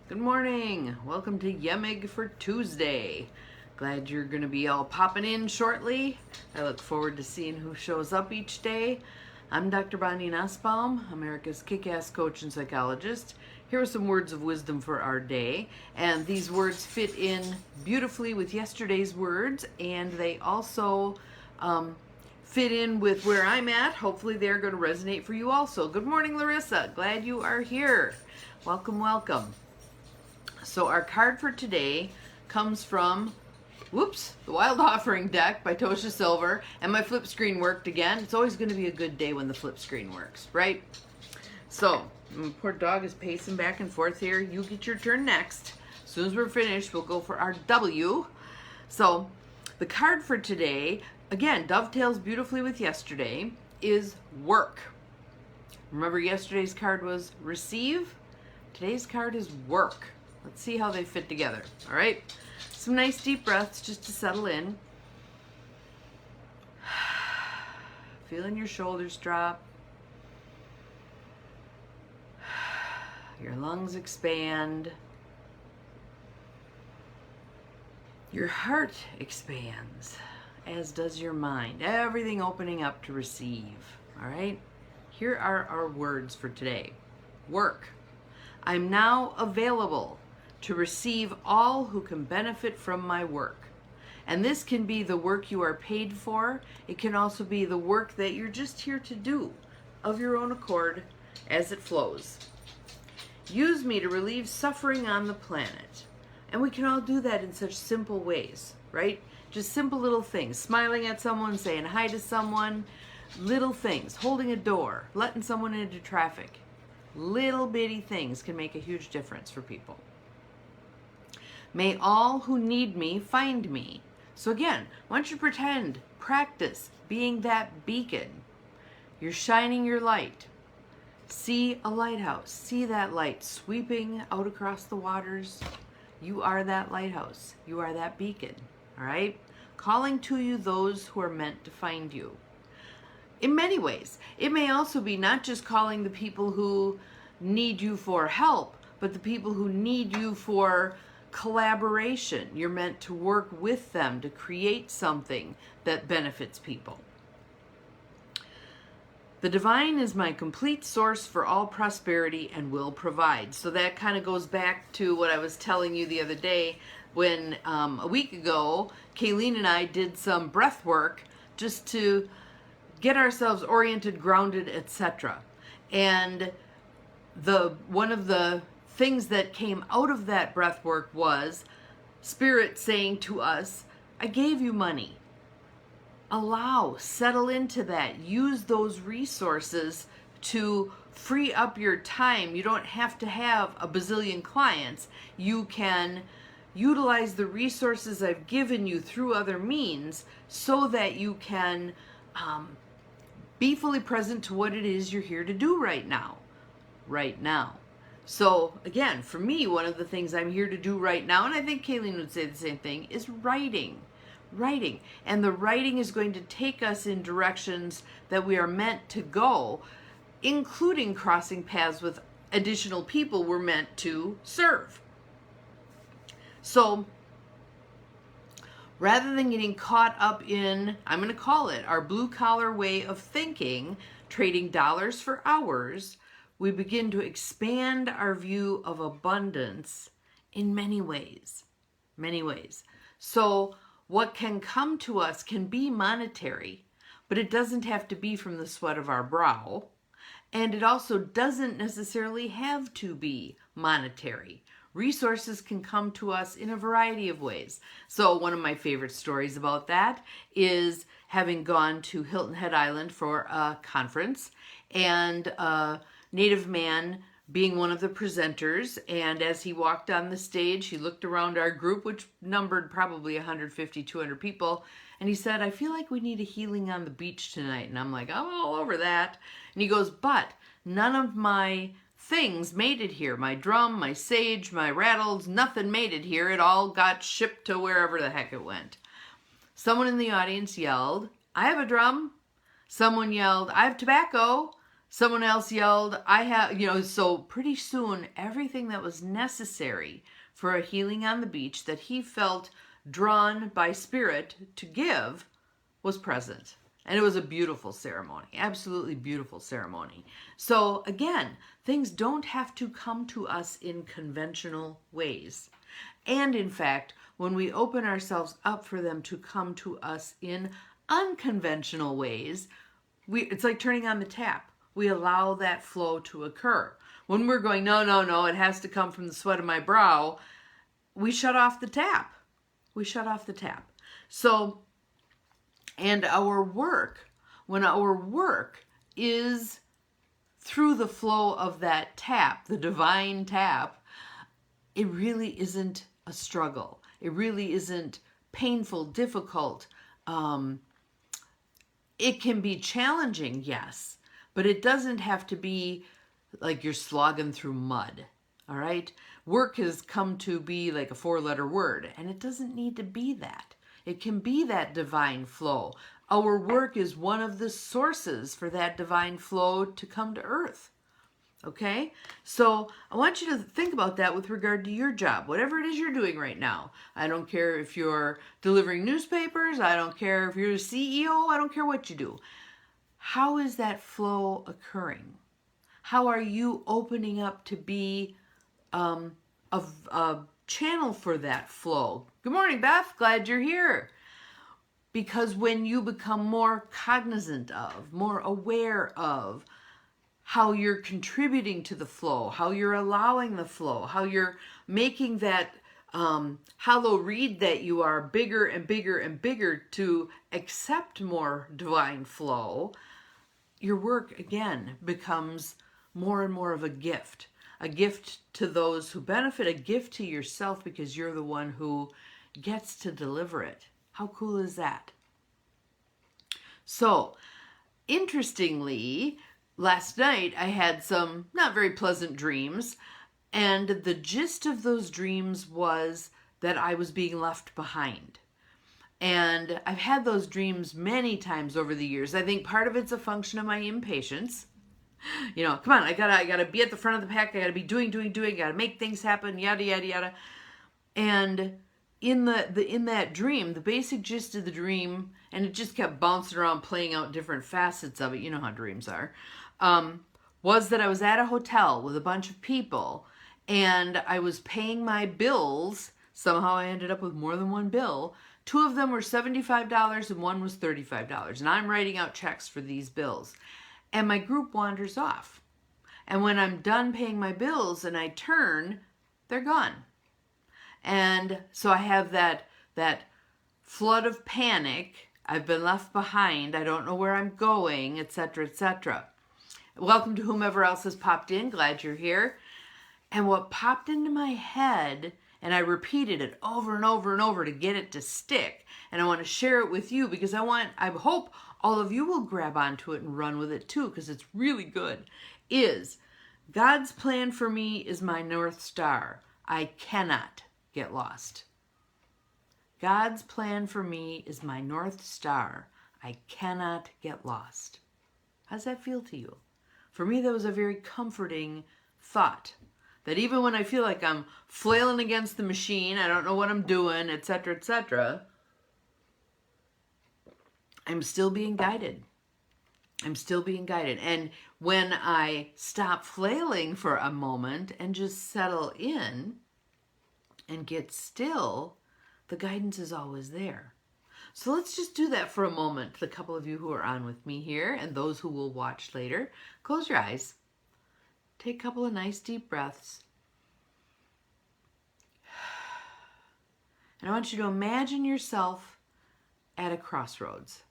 Good morning. Welcome to YEMIG for Tuesday. Glad you're going to be all popping in shortly. I look forward to seeing who shows up each day. I'm Dr. Bonnie Nussbaum, America's kick-ass coach and psychologist. Here are some words of wisdom for our day. And these words fit in beautifully with yesterday's words, and they also fit in with where I'm at. Hopefully they're going to resonate for you also. Good morning, Larissa. Glad you are here. Welcome, welcome. So our card for today comes from, the Wild Offering deck by Tosha Silver, and my flip screen worked again. It's always going to be a good day when the flip screen works, right? So, poor dog is pacing back and forth here. You get your turn next. As soon as we're finished, we'll go for our W. So, the card for today, again, dovetails beautifully with yesterday, is work. Remember yesterday's card was receive? Today's card is work. Let's see how they fit together, all right? Some nice deep breaths just to settle in. Feeling your shoulders drop. Your lungs expand. Your heart expands, as does your mind. Everything opening up to receive, all right? Here are our words for today. Work. I'm now available to receive all who can benefit from my work. And this can be the work you are paid for. It can also be the work that you're just here to do of your own accord as it flows. Use me to relieve suffering on the planet. And we can all do that in such simple ways, right? Just simple little things. Smiling at someone, saying hi to someone, little things, holding a door, letting someone into traffic. Little bitty things can make a huge difference for people. May all who need me find me. So again, why don't you practice being that beacon. You're shining your light. See a lighthouse. See that light sweeping out across the waters. You are that lighthouse. You are that beacon, all right? Calling to you those who are meant to find you. In many ways, it may also be not just calling the people who need you for help, but the people who need you for collaboration. You're meant to work with them to create something that benefits people. The divine is my complete source for all prosperity and will provide. So that kind of goes back to what I was telling you the other day when a week ago, Kayleen and I did some breath work just to get ourselves oriented, grounded, etc. And one of the things that came out of that breath work was Spirit saying to us, I gave you money. Settle into that. Use those resources to free up your time. You don't have to have a bazillion clients. You can utilize the resources I've given you through other means so that you can be fully present to what it is you're here to do right now. So again, for me, one of the things I'm here to do right now, and I think Kayleen would say the same thing, is writing. And the writing is going to take us in directions that we are meant to go, including crossing paths with additional people we're meant to serve. So rather than getting caught up in, I'm going to call it our blue collar way of thinking, trading dollars for hours, we begin to expand our view of abundance in many ways. So what can come to us can be monetary, but it doesn't have to be from the sweat of our brow. And it also doesn't necessarily have to be monetary. Resources can come to us in a variety of ways. So one of my favorite stories about that is having gone to Hilton Head Island for a conference, and Native man being one of the presenters, and as he walked on the stage, he looked around our group, which numbered probably 150, 200 people, and he said, I feel like we need a healing on the beach tonight. And I'm like, I'm all over that. And he goes, but none of my things made it here. My drum, my sage, my rattles, nothing made it here. It all got shipped to wherever the heck it went. Someone in the audience yelled, I have a drum. Someone yelled, I have tobacco. Someone else yelled, I have, so pretty soon everything that was necessary for a healing on the beach that he felt drawn by spirit to give was present. And it was a beautiful ceremony, absolutely beautiful ceremony. So again, things don't have to come to us in conventional ways. And in fact, when we open ourselves up for them to come to us in unconventional ways, it's like turning on the tap. We allow that flow to occur. When we're going, no, no, no, it has to come from the sweat of my brow, we shut off the tap. We shut off the tap. So, and our work, when our work is through the flow of that tap, the divine tap, it really isn't a struggle. It really isn't painful, difficult. It can be challenging, yes, but it doesn't have to be like you're slogging through mud, all right? Work has come to be like a 4-letter word, and it doesn't need to be that. It can be that divine flow. Our work is one of the sources for that divine flow to come to earth. Okay? So I want you to think about that with regard to your job, whatever it is you're doing right now. I don't care if you're delivering newspapers. I don't care if you're a CEO. I don't care what you do. How is that flow occurring? How are you opening up to be a channel for that flow? Good morning, Beth. Glad you're here. Because when you become more cognizant of, more aware of how you're contributing to the flow, how you're allowing the flow, how you're making that hollow reed that you are bigger and bigger and bigger to accept more divine flow, your work again becomes more and more of a gift to those who benefit, a gift to yourself because you're the one who gets to deliver it. How cool is that? So, interestingly, last night I had some not very pleasant dreams, and the gist of those dreams was that I was being left behind. And I've had those dreams many times over the years. I think part of it's a function of my impatience. Come on, I gotta be at the front of the pack. I gotta be doing, gotta make things happen, yada, yada, yada. And in that dream, the basic gist of the dream, and it just kept bouncing around, playing out different facets of it, you know how dreams are, was that I was at a hotel with a bunch of people, and I was paying my bills. Somehow I ended up with more than one bill. 2 of them were $75 and 1 was $35. And I'm writing out checks for these bills. And my group wanders off. And when I'm done paying my bills and I turn, they're gone. And so I have that flood of panic. I've been left behind. I don't know where I'm going, etc., etc. Welcome to whomever else has popped in. Glad you're here. And what popped into my head, and I repeated it over and over and over to get it to stick, and I want to share it with you because I hope all of you will grab onto it and run with it too, because it's really good, is God's plan for me is my North Star. I cannot get lost. God's plan for me is my North Star. I cannot get lost. How does that feel to you? For me, that was a very comforting thought. That even when I feel like I'm flailing against the machine, I don't know what I'm doing, etc., etc., I'm still being guided. I'm still being guided. And when I stop flailing for a moment and just settle in and get still, the guidance is always there. So let's just do that for a moment. The couple of you who are on with me here and those who will watch later, close your eyes. Take a couple of nice deep breaths. And I want you to imagine yourself at a crossroads.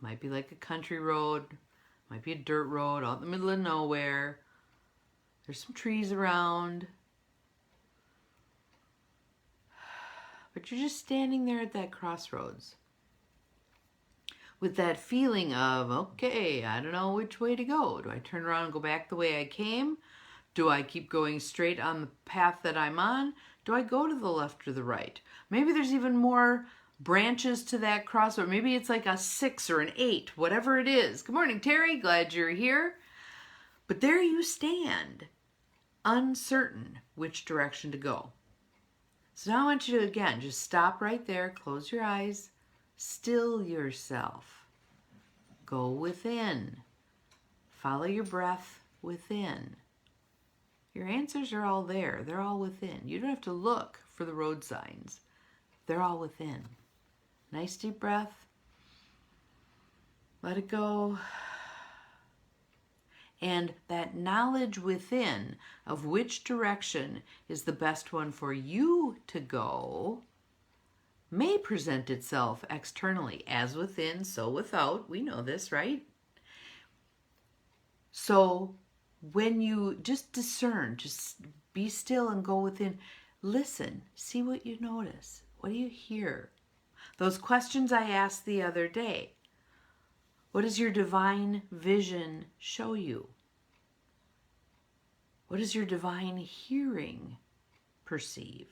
Might be like a country road, might be a dirt road out in the middle of nowhere. There's some trees around. But you're just standing there at that crossroads with that feeling of, okay, I don't know which way to go. Do I turn around and go back the way I came? Do I keep going straight on the path that I'm on? Do I go to the left or the right? Maybe there's even more branches to that crossroad. Maybe it's like a 6 or an 8, whatever it is. Good morning, Terry. Glad you're here. But there you stand, uncertain which direction to go. So now I want you to, again, just stop right there, close your eyes, still yourself. Go within. Follow your breath within. Your answers are all there. They're all within. You don't have to look for the road signs. They're all within. Nice deep breath. Let it go. And that knowledge within of which direction is the best one for you to go may present itself externally. As within, so without. We know this, right? So when you just discern, just be still and go within, listen, see what you notice. What do you hear? Those questions I asked the other day. What does your divine vision show you? What does your divine hearing perceive?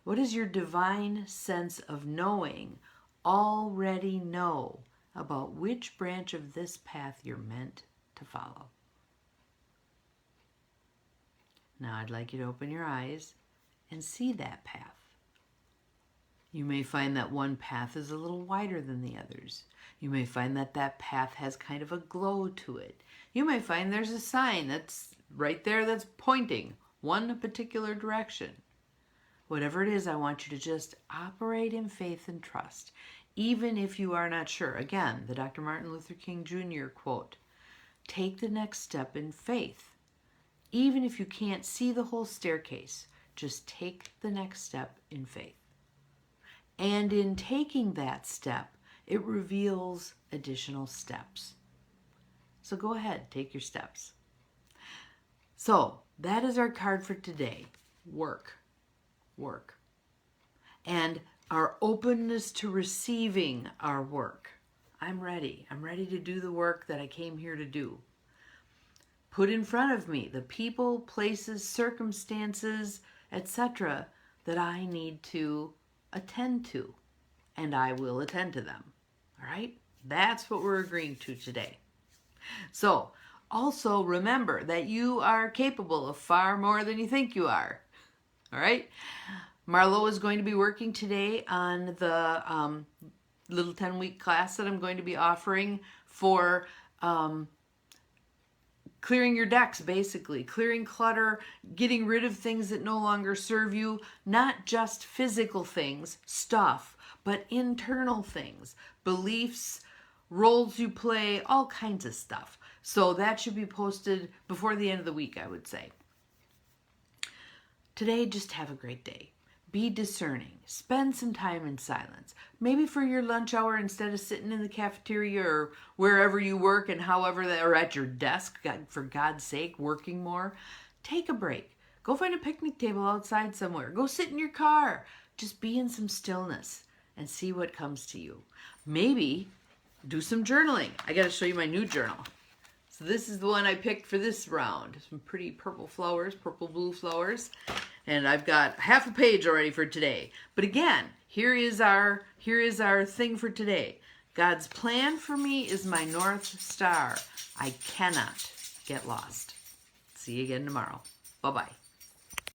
What does your divine sense of knowing already know about which branch of this path you're meant to follow? Now I'd like you to open your eyes and see that path. You may find that one path is a little wider than the others. You may find that that path has kind of a glow to it. You may find there's a sign that's right there that's pointing one particular direction. Whatever it is, I want you to just operate in faith and trust, even if you are not sure. Again, the Dr. Martin Luther King Jr. quote, take the next step in faith. Even if you can't see the whole staircase, just take the next step in faith. And in taking that step, it reveals additional steps. So go ahead, take your steps. So that is our card for today. Work. Work. And our openness to receiving our work. I'm ready. I'm ready to do the work that I came here to do. Put in front of me the people, places, circumstances, etc. that I need to attend to, and I will attend to them. All right? That's what we're agreeing to today. So, also remember that you are capable of far more than you think you are. All right? Marlo is going to be working today on the little 10-week class that I'm going to be offering for clearing your decks, basically. Clearing clutter, getting rid of things that no longer serve you. Not just physical things, stuff, but internal things. Beliefs, roles you play, all kinds of stuff. So that should be posted before the end of the week, I would say. Today, just have a great day. Be discerning. Spend some time in silence. Maybe for your lunch hour, instead of sitting in the cafeteria or wherever you work and however that, or at your desk, for God's sake, working more, take a break. Go find a picnic table outside somewhere. Go sit in your car. Just be in some stillness and see what comes to you. Maybe do some journaling. I got to show you my new journal. So this is the one I picked for this round. Some pretty purple flowers, purple blue flowers. And I've got half a page already for today. But again, here is our thing for today. God's plan for me is my North Star. I cannot get lost. See you again tomorrow. Bye-bye.